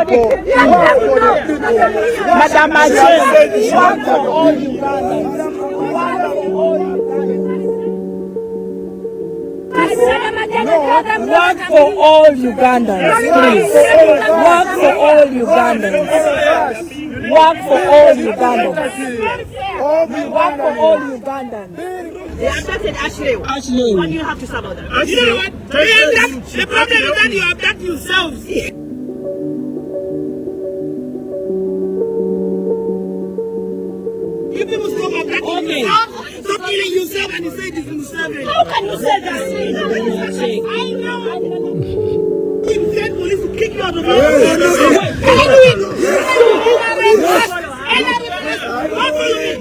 people. Madam Acheng, work for all Ugandans. Work for all Ugandans, please. Work for all Ugandans. Work for all Ugandans. Work for all Ugandans. They abducted Ashley. What do you have to say about that? You know what? The problem is that you abduct yourselves. You people stop abducting yourself, stop killing yourself, and you say this is slavery. How can you say that? I know. You said police will kick you out of your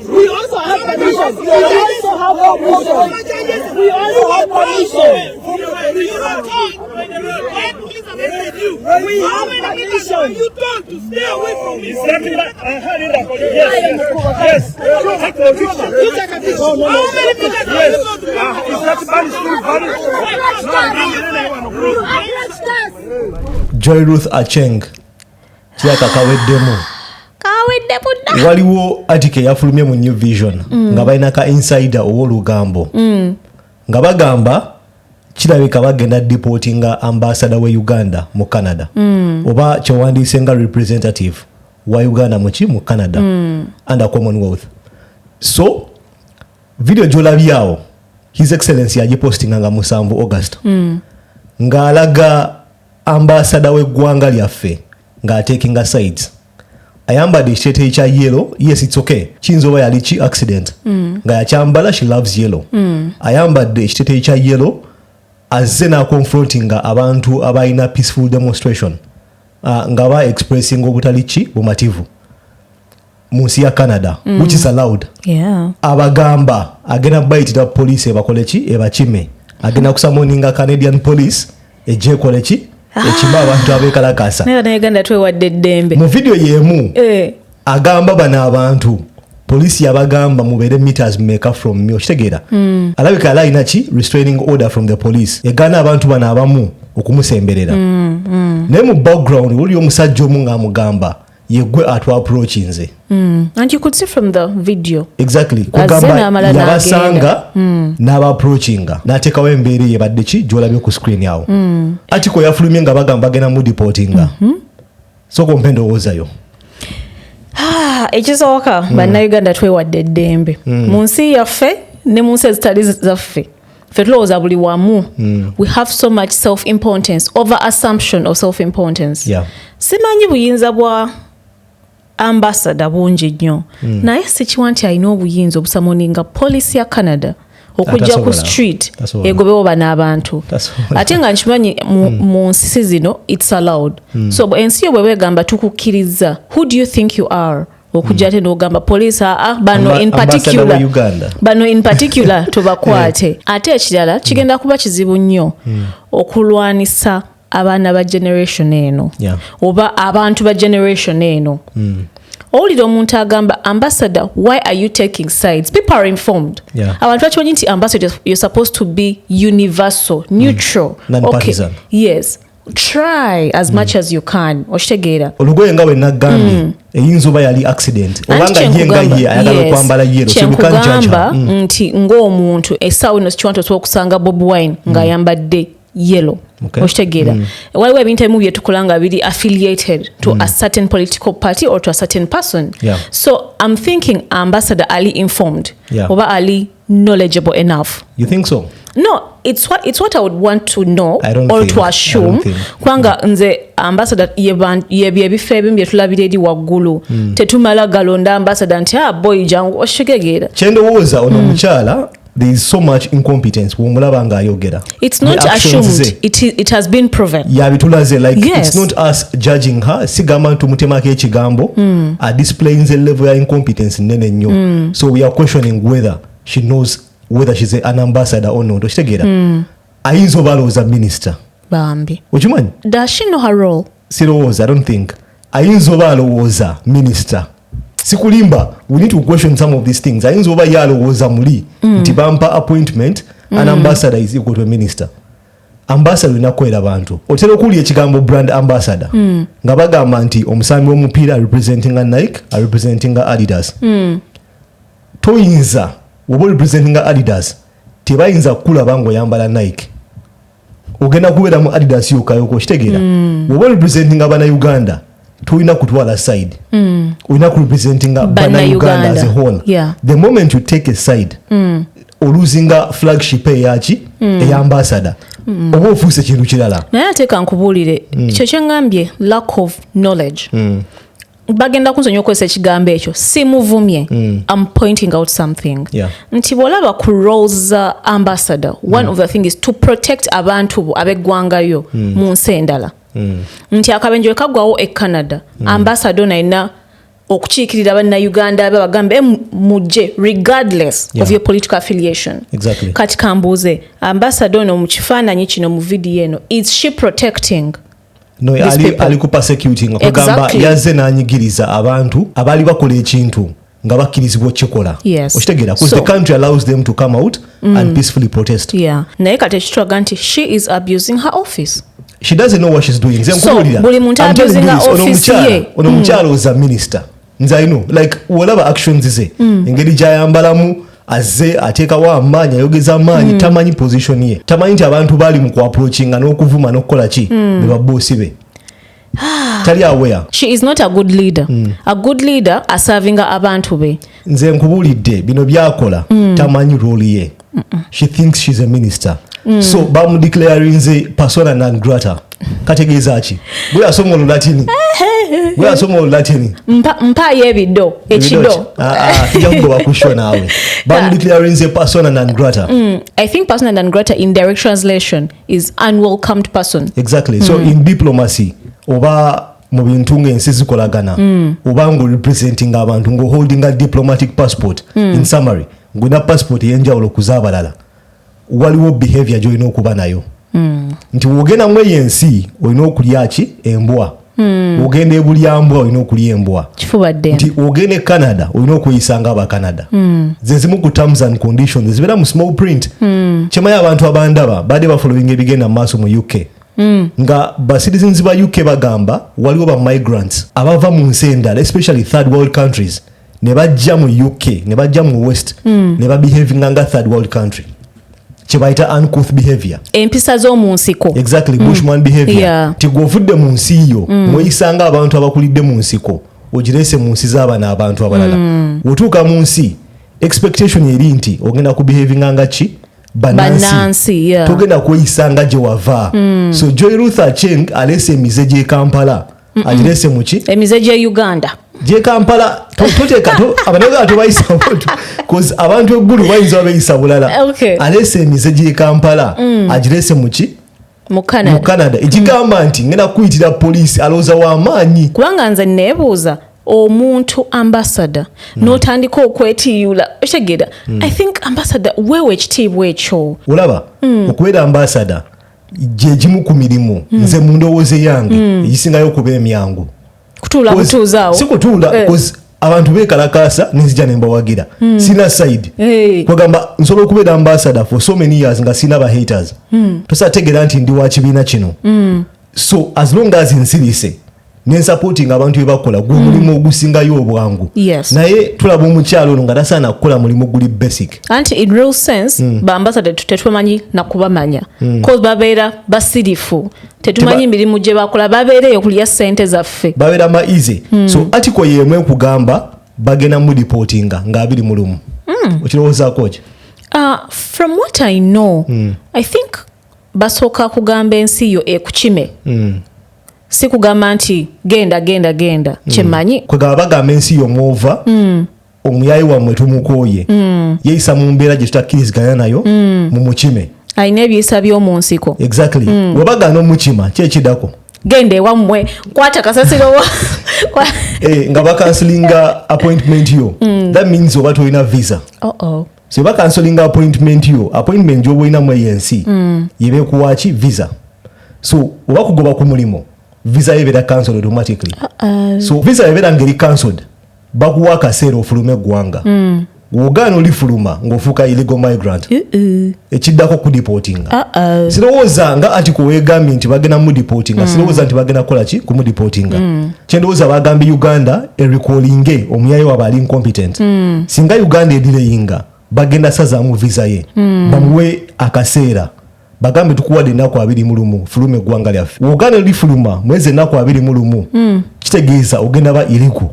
We also have permission. We also have permission. We also have permission. We have permission. You told to stay away from me. Yes. Take position. You take a picture. How many people Joy Ruth Acheng Tiaka kaweddemu waliwo article yafulumye mu New Vision nga balina ka insider ow'olugambo nga bagamba kirabika bagenda deportinga ambassador we Uganda mu Canada oba kyewandiise nga representative wa Uganda mu Canada under Commonwealth. So video gyolabyawo His Excellency yagipostinga nga mu 7 August ng'alaga ambassador w'eggwanga lyaffe ng'atekinga sides. Ayambadde ekiteeteeyi ekya yellow. Yes, it's okay. Kiyinza oba yali ki accident nga yakyambala, she loves yellow. Ayambadde ekiteeteeyi ekya yellow azze n'aconfrontinga abantu abalina peaceful demonstration nga ba expressing obutali ki bumativu mu nsi ya Canada, which is allowed. Abagamba agenda bayitira police ebakole ki ebakime, agenda kusamoninga Canadian police ejje ekole ki ekima abantu abekalakasa. Uganda twewadde eddembe. Mu video yemu agamba bana abantu police yabagamba mubere meters maker from me okitegeera. Alabika alina ki restraining order from the police egana abantu bana abamu okumusemberera. Ne mu background wali omusajja omu ng'amugamba yegwe atu approaching nze. And you could see from the video. Exactly. Kugamba yabasanga n'aba approachinga n'ateekawo embeera yebadde ki gy'olabye ku screen yawo. Article yafulumye nga bagamba bagenda mu deportinga. So kompe ndowoozayo. Ekisooka bannayuganda twewadde eddembe mu nsi yaffe ne mu nsi ezitali zaffe ffe tulowooza buli wamu. We have so much self-importance, over assumption of self-importance. Simanyi buyinza bwa ambassador bungi nnyo naye sikiwa nti alina obuyinza obusamoninga police ya Canada okujja ku street egobewo bano abantu ate nga nkimanyi mu nsi zino it's allowed. So ensi yo bwe begamba tukukkiriza, who do you think you are okujja ate n'ogamba police bano in particular tubakwate. Ate ekirala kigenda kuba kizibu nnyo okulwanisa abaana ba generation eno oba abantu ba generation eno. Owulira omuntu agamba ambassador, why are you taking sides? People are informed. Abantu bakimanyi nti ambassador you're supposed to be universal, neutral, non-partisan. Yes, try as much as you can. Okitegeera olugoye nga bwe nagambye eyinza oba yali accident obanga yenga ye ayagala okwambala yero kyekugamba nti ng'omuntu essaawa eno sikiwantu osobola okusanga Bobi Wine ng'ayambadde yellow. Okitegeera waliwo ebintu ebimu bye tukola nga biri affiliated to a certain political party or to a certain person. So I'm thinking ambassador Ali informed oba Ali knowledgeable enough. You think so? No, it's what I would want to know or to assume. Kwanga nze ambassador yebifo ebimu bye tulabira eri waggulu tetumala galonda ambassador nti boy jangu okitegeera. Kyendowooza ono mukyala there is so much incompetence wumulaba nga ayogera. It's not assumed, it has been proven. Yabitulaze like it's not us judging her. Sigama tumutemako ekigambo displaying the level of incompetence nene nnyo. So we are questioning whether she knows whether she's an ambassador or not. Okitegeera ayinza obalowooza minister bambi okimanyi. Does she know her role? Sirowooza, I don't think. Ayinza obalowooza minister. Sikulimba, we need to question some of these things. Ayinza oba yalowooza muli nti bampa appointment an ambassador is equal to a minister. ambassador inakwera abantu otera okuwulira ekigambo brand ambassador nga bagamba nti omusambi w'omupiira representinga Nike representinga Adidas toyinza oba representinga Adidas tebayinza kukulaba ng'oyambala Nike ogenda kubeera mu Adidas yokayoko okitegeera oba representinga bannayuganda tulina kutwala side olina ku representinga bannayuganda as a whole. The moment you take a side oluzinga flagship eyaki eyambassador oba ofuuse kintu kirala naye ate kankubuulire ekyo kyengambye lack of knowledge bagenda kunsonyiwa okukozesa ekigambo ekyo simuvumye I'm pointing out something nti bw'olaba ku roles za ambassador one of the thing is to protect abantu ab'eggwangayo mu nsi endala nti akabenje kagwawo e Canada ambassador naina okukiikirira bannayuganda abe bagambe mujje regardless of your political affiliation. Kati kambuuze ambassador no mu kifaananyi kino mu video eno is she protecting no ali ku persecuting okugamba yazze n'anyigiriza abantu abali bakola ekintu nga bakkirizibwa okikola okitegeera because the country allows them to come out and peacefully protest. Naye kati ekitulaga nti she is abusing her office. She doesn't know what she's doing. So buli muntu abusing her office ye ono mukyalo za minister nze I know like whatever actions ze engeri gyayambalamu azze ateekawo amaanyi ayogeza amaanyi tamanyi position ye tamanyi nti abantu bali mu ku-approachinga n'okuvuma n'okukola ki be baboosi be tali aware. She is not a good leader. A good leader aservinga abantu be. Nze nkubuulidde bino byakola tamanyi role ye. She thinks she's a minister. So bamudeclaring nze persona non grata kategeeza ki bwe asoma olulatini bwe asoma olulatini mpa yebiddo ekido kijja kugoba kusho naawe bamudeclaring nze persona non grata. I think persona non grata in direct translation is unwelcomed person. Exactly. So in diplomacy oba mu bintu ng'ensi zikolagana oba ng'orepresenting abantu ng'oholding a diplomatic passport in summary ng'olina passport ey'enjawulo ku z'abalala waliwo behavior gy'olina okuba nayo nti wogenda mu ensi olina okulya ki embwa ogenda ebulyambwa olina okulya embwa nti ogenda e Canada olina okweyisa nga Abacanada ze zimu ku terms and conditions zibeera mu small print kyemayi abantu abandaba badde bafollowing ebigenda mu maaso mu UK nga ba citizens ba UK bagamba waliwo ba migrants abava mu nsi endala especially third world countries ne bajja mu UK ne bajja mu West ne babehave nga third world country kyebayita uncouth behavior empisa z'omu nsiko exactly bushman behavior tigwovudde mu nsi yo mweyisanga abantu abakulidde mu nsiko ogirese mu nsi z'abaana abantu abalala wotuuka mu nsi expectation eri nti ogenda ku behavinga nga ki banansi togenda kweyisanga gye wava so Joy Ruth Acheng alese emize gy'e Kampala agirese mu ki emize gy'e Uganda gy'e Kampala toteeka abanaga tobayisa abantu cause abantu eggulu bayinza babayisa bulala alese emize gy'e Kampala agirese mu ki mu Canada ekigamba nti ngenda kuyitira poliisi alowooza w'amaanyi kubanga nze neebuuza omuntu ambassador n'otandika okwetiyula okitegera I think ambassador weewa ekitiibwa ekyo olaba okubeera ambassador gye gimu ku mirimu nze mu ndowooza yange egisingayo okuba emyangu kutuula butuuzaawo si kutuula because abantu beekalakaasa nenzija ne mbawagira sina side kwagamba nsobola okubeera ambassador for so many years nga sina ba haters tosategeera nti ndi wa kibiina kino so as long as nsirise nensupporting abantu bebakola gwe mulimu ogusingayo obwangu naye tulaba omukyalo ono nga tasaana kukola mulimu guli basic anti in real sense baambassador tetumanyi nakubamanya cause babeera basirifu tetumanyi mirimu gye bakola babeereyo kulya ssente zaffe babeera maize so article yemu ekugamba bagenda mu reportinga nga 21 okirowoozaako ki from what I know I think basooka kugamba ensi yo ekukime si kugamba nti genda kyemanyi kwegaba bagamba ensi yomwova omuyayi wammwe tumukooye yeeyisa mu mbeera gye tutakkiriziganya nayo mu mukime alina ebyeyisa by'omu nsiko exactly webagaana omukima kyekiddako genda ewammwe kwata kasasiro nga bakansilinga appointment yo that means oba tolina visa so bakansilinga appointment yo appointment gyoba olinamu eyensi yebeekuwaki visa so oba kugoba ku mulimu visa ebeera cancelled automatically so visa ebeera ngeri cancelled bakuwa akaseera ofulume eggwanga Uganda olifuluma ng'ofuuka illegal migrant ekiddako kudipotinga sirowooza nga article wegambye nti bagenda mudipotinga sirowooza nti bagenda kukola ki kumudipotinga kyendowooza bagambye Uganda erikolinge omuyayi waabwe ali incompetent singa Uganda edireyinga bagenda sazaamu visa ye bamuwe akaseera bagambe tukuwadde ennaku 21 fulume eggwanga lyaffe Uganda olifuluma mwezi ennaku 21 kitegeeza ogenda ba iriku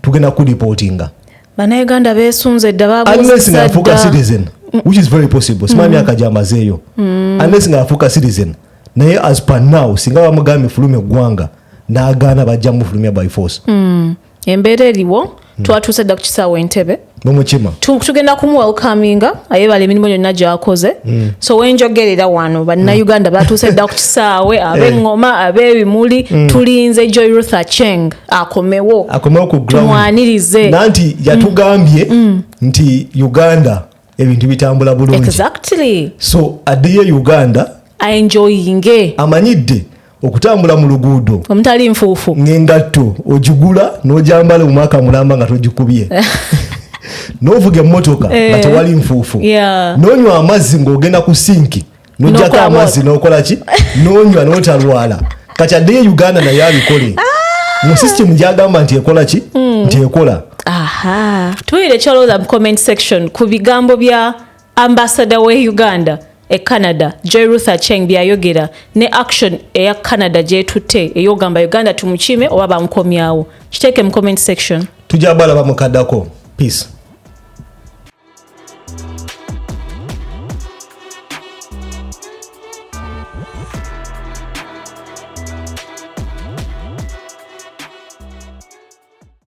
tugenda kudipotinga Bannayuganda beesunze dda unless nga afuuka citizen which is very possible simanya myaka gyamazeeyo unless nga afuuka citizen naye as per now singa bamugambye fulume eggwanga n'agaana bajja mufulumya by force embeera eriwo twatuuse dda ku kisaawe Entebbe mumukima tugenda kumuwelcominga ayebala emirimu gyonna gy'akoze so wenjogerera wano bannayuganda batuuse dda ku kisaawe ab'eŋŋoma ab'ebimuli tulinze Joy Ruth Acheng akomewo ku ground tumwanirize nanti yatugambye nti Uganda ebintu bitambula bulungi exactly so addiye Uganda aenjoyinge amanyidde okutambula mu luguudo omutali nfuufu ng'engatto ogigula n'ogyambala mu mwaka mulamba nga togikubye n'ovuga emmotoka nga tewali nfuufu n'onywa amazzi ng'ogenda ku sinki n'oggyako amazzi n'okola ki n'onywa n'otalwala kati addeyo Uganda naye abikole mu system gyagamba nti ekola ki nti ekola tuwire ekyolowooza mu comment section ku bigambo bya ambassador we Uganda Canada Joy Ruth Acheng byayogera ne action eya Canada gyetutte eyogamba Uganda tumukime oba bamukomyawo kiteeke mu comment section tujja balaba mukaddako peace